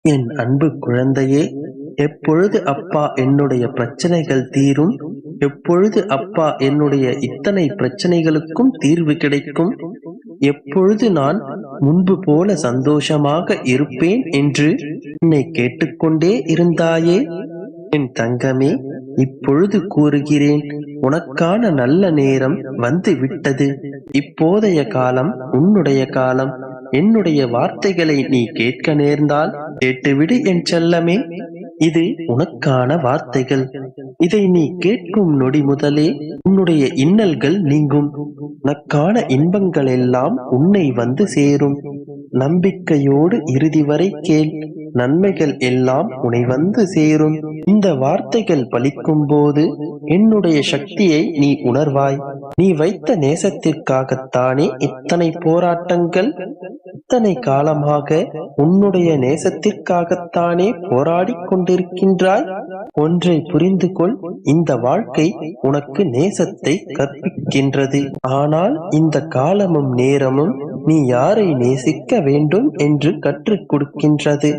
என் அன்பு குழந்தையே, எப்பொழுது அப்பா என்னுடைய பிரச்சனைகள் தீரும்? எப்பொழுது அப்பா என்னுடைய இத்தனை பிரச்சனைகளுக்கும் தீர்வு கிடைக்கும்? எப்பொழுது நான் முன்பு போல சந்தோஷமாக இருப்பேன் என்று என்னை கேட்டுக்கொண்டே இருந்தாயே? என் தங்கமே, இப்பொழுது கூறுகிறேன், உனக்கான நல்ல நேரம் வந்து விட்டது. இப்போதைய காலம் உன்னுடைய காலம். என்னுடைய வார்த்தைகளை நீ கேட்க நேர்ந்தால் கேட்டுவிடு என் செல்லமே. இது உனக்கான வார்த்தைகள். இதை நீ கேட்கும் நொடி முதலே உன்னுடைய இன்னல்கள் நீங்கும். உனக்கான இன்பங்கள் எல்லாம் உன்னை வந்து சேரும். நம்பிக்கையோடு இறுதி வரை கேள். நன்மைகள் எல்லாம் உன்னை வந்து சேரும். இந்த வார்த்தைகள் பலிக்கும் போது என்னுடைய சக்தியை நீ உணர்வாய். நீ வைத்த நேசத்திற்காகத்தானே இத்தனை போராட்டங்கள்? இத்தனை காலமாக உன்னுடைய நேசத்திற்காகத்தானே போராடிக் கொண்டிருக்கின்றாய். ஒன்றை புரிந்து கொள், இந்த வாழ்க்கை உனக்கு நேசத்தை கற்பிக்கின்றது. ஆனால் இந்த காலமும் நேரமும் நீ யாரை நேசிக்க வேண்டும் என்று கற்றுக் கொடுக்கின்றது.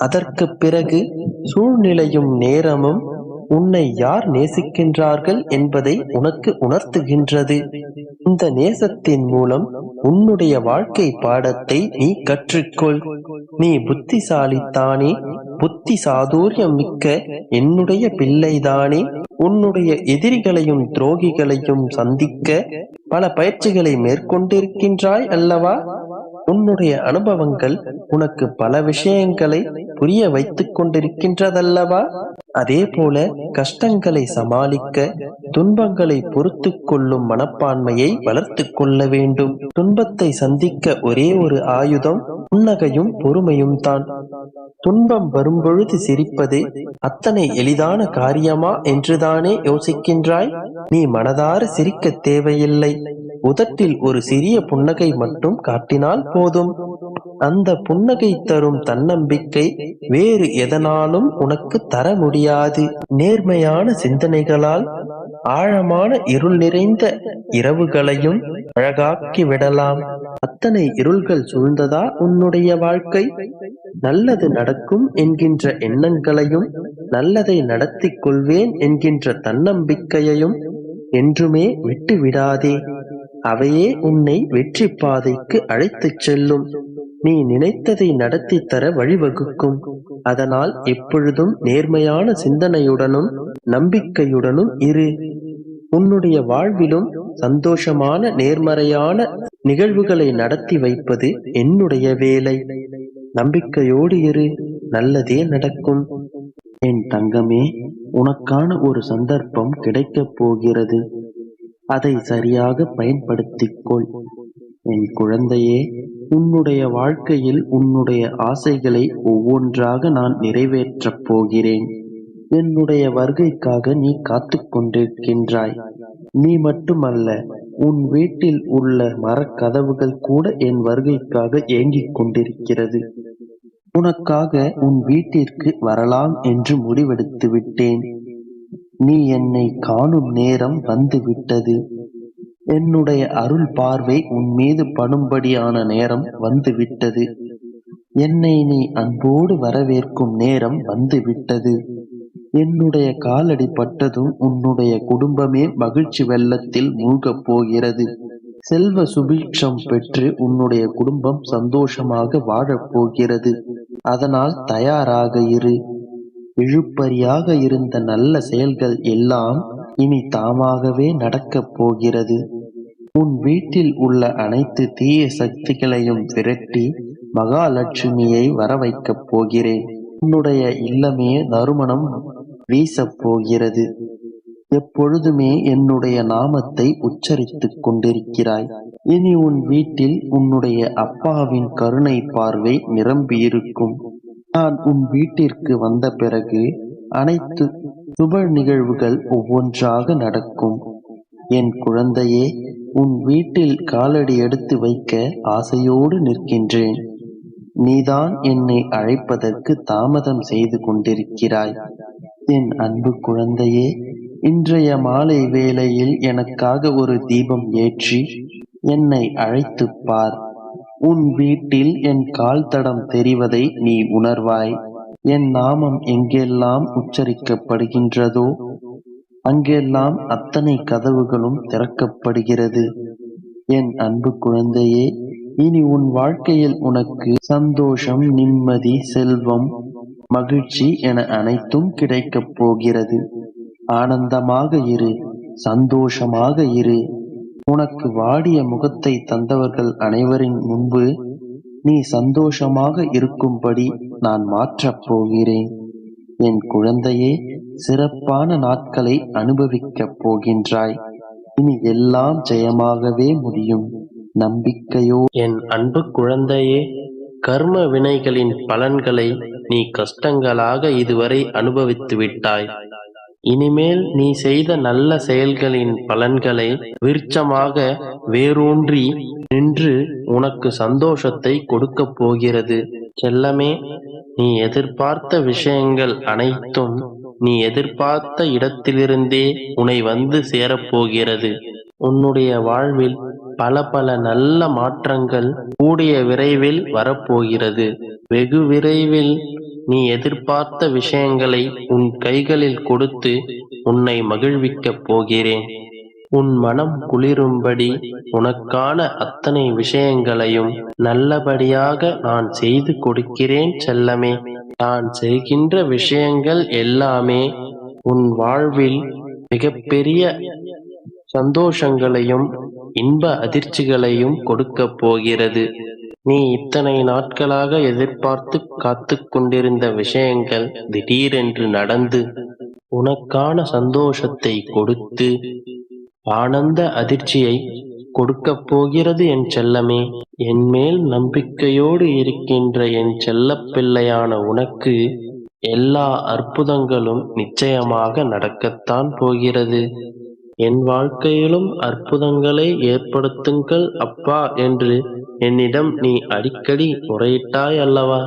அதற்கு பிறகு சூழ்நிலையும் நேரமும் உன்னை யார் நேசிக்கின்றார்கள் என்பதை உனக்கு உணர்த்துகின்றது. இந்த நேசத்தின் மூலம் உன்னுடைய வாழ்க்கை பாடத்தை நீ கற்றுக்கொள். நீ புத்திசாலித்தானே, புத்தி சாதுரியம் மிக்க என்னுடைய பிள்ளைதானே. உன்னுடைய எதிரிகளையும் துரோகிகளையும் சந்திக்க பல பயிற்சிகளை மேற்கொண்டிருக்கின்றாய் அல்லவா? உன்னுடைய அனுபவங்கள் உனக்கு பல விஷயங்களை புரிய வைத்துக் கொண்டிருக்கின்றதல்லவா? அதே போல கஷ்டங்களை சமாளிக்க, துன்பங்களை பொறுத்து கொள்ளும் மனப்பான்மையை வளர்த்து கொள்ள வேண்டும். துன்பத்தை சந்திக்க ஒரே ஒரு ஆயுதம் புன்னகையும் பொறுமையும் தான். துன்பம் வரும்பொழுது சிரிப்பது அத்தனை எளிதான காரியமா என்றுதானே யோசிக்கின்றாய்? நீ மனதார சிரிக்க தேவையில்லை. உதட்டில் ஒரு சிறிய புன்னகை மட்டும் காட்டினால் போதும். அந்த புன்னகை தரும் தன்னம்பிக்கை வேறு எதனாலும் உனக்கு தர முடியாது. நேர்மையான சிந்தனைகளால் ஆழமான இருள் நிறைந்த இரவுகளையும் அழகாக்கி விடலாம். அத்தனை இருள்கள் சூழ்ந்ததா உன்னுடைய வாழ்க்கை? நல்லது நடக்கும் என்கின்ற எண்ணங்களையும் நல்லதை நடத்தி கொள்வேன் என்கின்ற தன்னம்பிக்கையையும் என்றுமே விட்டு விடாதே. அவையே உன்னை வெற்றி பாதைக்கு அழைத்துச் செல்லும். நீ நினைத்ததை நடத்தி தர வழிவகுக்கும். அதனால் எப்பொழுதும் நேர்மையான சிந்தனையுடனும் நம்பிக்கையுடனும் இரு. உன்னுடைய வாழ்விலும் சந்தோஷமான நேர்மறையான நிகழ்வுகளை நடத்தி வைப்பது என்னுடைய வேலை. நம்பிக்கையோடு இரு, நல்லதே நடக்கும். என் தங்கமே, உனக்கான ஒரு சந்தர்ப்பம் கிடைக்கப் போகிறது. அதை சரியாக பயன்படுத்திக்கொள். என் குழந்தையே, உன்னுடைய வாழ்க்கையில் உன்னுடைய ஆசைகளை ஒவ்வொன்றாக நான் நிறைவேற்றப் போகிறேன். என்னுடைய வருகைக்காக நீ காத்து கொண்டிருக்கின்றாய். நீ மட்டுமல்ல, உன் வீட்டில் உள்ள மரக்கதவுகள் கூட என் வருகைக்காக ஏங்கிக் கொண்டிருக்கிறது. உனக்காக உன் வீட்டிற்கு வரலாம் என்று முடிவெடுத்து விட்டேன். நீ என்னை காணும் நேரம் வந்து விட்டது. என்னுடைய அருள் பார்வை உன் மீது படும்படியான நேரம் வந்து விட்டது. என்னை நீ அன்போடு வரவேற்கும் நேரம் வந்து விட்டது. என்னுடைய காலடி பட்டதும் உன்னுடைய குடும்பமே மகிழ்ச்சி வெள்ளத்தில் மூழ்கப் போகிறது. செல்வ சுபிட்சம் பெற்று உன்னுடைய குடும்பம் சந்தோஷமாக வாழப் போகிறது. அதனால் தயாராக இரு. இழுப்பறியாக இருந்த நல்ல செயல்கள் எல்லாம் இனி தாமாகவே நடக்கப் போகிறது. உன் வீட்டில் உள்ள அனைத்து தீய சக்திகளையும் விரட்டி மகாலட்சுமியை வர வைக்கப் போகிறேன். உன்னுடைய இல்லமே நறுமணம் வீசப் போகிறது. எப்பொழுதுமே என்னுடைய நாமத்தை உச்சரித்துக் கொண்டிருக்கிறாய். இனி உன் வீட்டில் உன்னுடைய அப்பாவின் கருணை பார்வை நிரம்பியிருக்கும். நான் உன் வீட்டிற்கு வந்த பிறகு அனைத்து சுப நிகழ்வுகள் ஒவ்வொன்றாக நடக்கும். என் குழந்தையே, உன் வீட்டில் காலடி எடுத்து வைக்க ஆசையோடு நிற்கின்றேன். நீதான் என்னை அழைப்பதற்கு தாமதம் செய்து கொண்டிருக்கிறாய். என் அன்பு குழந்தையே, இன்றைய மாலை வேளையில் எனக்காக ஒரு தீபம் ஏற்றி என்னை அழைத்துப் பார். உன் வீட்டில் என் கால் தடம் தெரிவதை நீ உணர்வாய். என் நாமம் எங்கெல்லாம் உச்சரிக்கப்படுகின்றதோ அங்கெல்லாம் அத்தனை கதவுகளும் திறக்கப்படுகிறது. என் அன்பு குழந்தையே, இனி உன் வாழ்க்கையில் உனக்கு சந்தோஷம், நிம்மதி, செல்வம், மகிழ்ச்சி என அனைத்தும் கிடைக்கப் போகிறது. ஆனந்தமாக இரு, சந்தோஷமாக இரு. உனக்கு வாடிய முகத்தை தந்தவர்கள் அனைவரின் முன்பு நீ சந்தோஷமாக இருக்கும்படி நான் மாற்றப் போகிறேன். என் குழந்தையே, சிறப்பான நாட்களை அனுபவிக்கப் போகின்றாய். இனி எல்லாம் ஜெயமாகவே முடியும். நம்பிக்கையோ. என் அன்பு குழந்தையே, கர்ம வினைகளின் பலன்களை நீ கஷ்டங்களாக இதுவரை அனுபவித்து விட்டாய். இனிமேல் நீ செய்த நல்ல செயல்களின் பலன்களை விருட்சமாக வேரூன்றி நின்று உனக்கு சந்தோஷத்தை கொடுக்கப் போகிறது. செல்லமே, நீ எதிர்பார்த்த விஷயங்கள் அனைத்தும் நீ எதிர்பார்த்த இடத்திலிருந்தே உன்னை வந்து சேரப்போகிறது. உன்னுடைய வாழ்வில் பல பல நல்ல மாற்றங்கள் கூடிய விரைவில் வரப்போகிறது. வெகு விரைவில் நீ எதிர்பார்த்த விஷயங்களை உன் கைகளில் கொடுத்து உன்னை மகிழ்விக்கப் போகிறேன். உன் மனம் குளிரும்படி உனக்கான அத்தனை விஷயங்களையும் நல்லபடியாக நான் செய்து கொடுக்கிறேன் செல்லமே. நான் செய்கின்ற விஷயங்கள் எல்லாமே உன் வாழ்வில் மிகப்பெரிய சந்தோஷங்களையும் இன்ப அதிர்ச்சிகளையும் கொடுக்கப் போகிறது. நீ இத்தனை நாட்களாக எதிர்பார்த்து காத்து கொண்டிருந்த விஷயங்கள் திடீரென்று நடந்து உனக்கான சந்தோஷத்தை கொடுத்து ஆனந்த அதிர்ச்சியை கொடுக்கப் போகிறது என் செல்லமே. என் மேல் நம்பிக்கையோடு இருக்கின்ற என் செல்லப் பிள்ளையான உனக்கு எல்லா அற்புதங்களும் நிச்சயமாக நடக்கத்தான் போகிறது. என் வாழ்க்கையிலும் அற்புதங்களை ஏற்படுத்துங்கள் அப்பா என்று என்னிடம் நீ அடிக்கடி முறையிட்டாய் அல்லவா?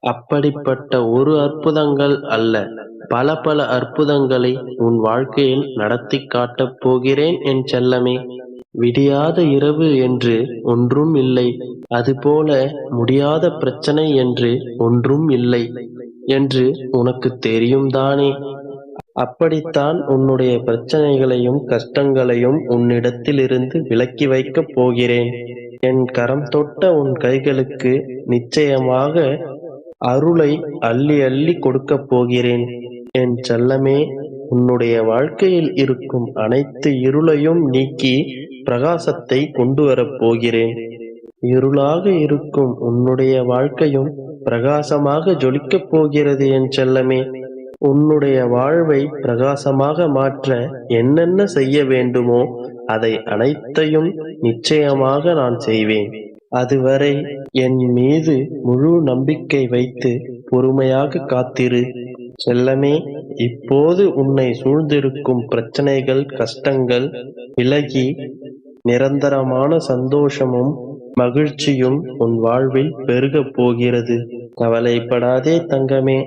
அப்படிப்பட்ட ஒரு அற்புதங்கள் அல்ல, பல பல அற்புதங்களை உன் வாழ்க்கையில் நடத்தி காட்டப் போகிறேன் என் செல்லமே. விடியாத இரவு என்று ஒன்றும் இல்லை, அதுபோல முடியாத பிரச்சனை என்று ஒன்றும் இல்லை என்று உனக்கு தெரியும் தானே. அப்படித்தான் உன்னுடைய பிரச்சனைகளையும் கஷ்டங்களையும் உன்னிடத்திலிருந்து விலக்கி வைக்கப் போகிறேன். என் கரம் தொட்ட உன் கைகளுக்கு நிச்சயமாக அருளை அள்ளி அள்ளி கொடுக்கப் போகிறேன் என் செல்லமே. உன்னுடைய வாழ்க்கையில் இருக்கும் அனைத்து இருளையும் நீக்கி பிரகாசத்தை கொண்டு வரப் போகிறேன். இருளாக இருக்கும் உன்னுடைய வாழ்க்கையும் பிரகாசமாக ஜொலிக்கப் போகிறது என் செல்லமே. உன்னுடைய வாழ்வை பிரகாசமாக மாற்ற என்னென்ன செய்ய வேண்டுமோ அதை அனைத்தையும் நிச்சயமாக நான் செய்வேன். அதுவரை என் மீது முழு நம்பிக்கை வைத்து பொறுமையாக காத்திரு செல்லமே. இப்போது உன்னை சூழ்ந்திருக்கும் பிரச்சனைகள், கஷ்டங்கள் விலகி நிரந்தரமான சந்தோஷமும் மகிழ்ச்சியும் உன் வாழ்வில் பெருகப் போகிறது. கவலைப்படாதே தங்கமே.